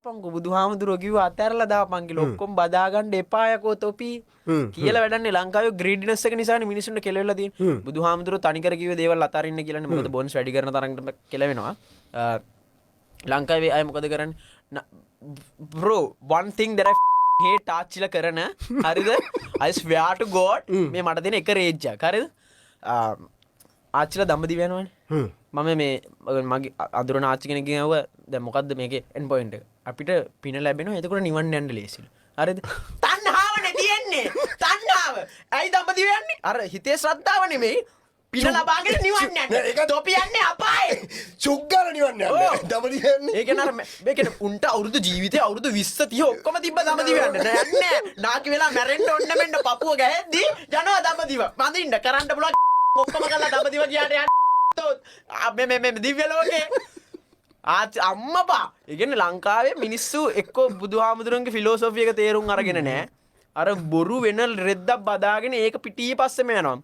පංකු බුදුහාමුදුරුවෝ කිව්වා අතහැරලා දාපන් කියලා. ඔක්කොම බදා ගන්න එපා යකෝ තොපි කියලා වැඩන්නේ. ලංකාවේ ග්‍රීඩිනස් එක නිසානේ මිනිස්සුන්ට කෙලවෙලා තියෙන්නේ. බුදුහාමුදුරුවෝ තනිකර කිව්වේ දේවල් අතාරින්න කියලානේ. මොකද බොන්ස් වැඩි කරන තරඟට කෙලවෙනවා. ලංකාවේ අය මොකද කරන්නේ? bro one thing that I hate තාච්චිලා කරන හරිද? I swear to god මේ මට දෙන එක රේජ් එකක්. හරිද? ආච්චිලා දඹදිව යනවනේ. මම මේ මගේ අඳුරන ආච්චි කෙනෙක්ගෙන් ඇහුවා දැන් මොකද්ද මේකේ එන්ඩ් පොයින්ට් එක? අපිට පින ලැබෙනවා. එතකොට නිවන් යන්න ලේසිලු. හරිද? තණ්හාවනේ තියෙන්නේ. තණ්හාව. ඇයි දඹදිව යන්නේ? අර හිතේ ශ්‍රද්ධාව නෙමෙයි. පින ලබාගෙන නිවන් යන්නේ. ඒක තොපි යන්නේ අපායේ. චුග්ගල නිවන් යන්නේ. දඹදිව යන්නේ. ඒක නර මේකේ උන්ට අවුරුදු ජීවිතේ අවුරුදු 20 30 ඔක්කොම තිබ්බ දඹදිව යන්න. නෑ යන්නේ. නාකි වෙලා මැරෙන්න ඕන්න මෙන්න පපුව ගැහෙද්දි යනවා දඹදිව. මඳින්න කරන්න පුළුවන් ඔක්කොම කරලා දඹදිව ගියාට යන්න. මේ දිව්‍ය ලෝකේ අම්මපා. ඒ කියන්නේ ලංකාවේ මිනිස්සු එක්කෝ බුදුහාමුදුරන්ගේ ෆිලොසොෆි එක තේරුම් අරගෙන නෑ. අර බොරු වෙන රෙද්දක් බදාගෙන ඒක පිටියේ පස්සෙම යනවා.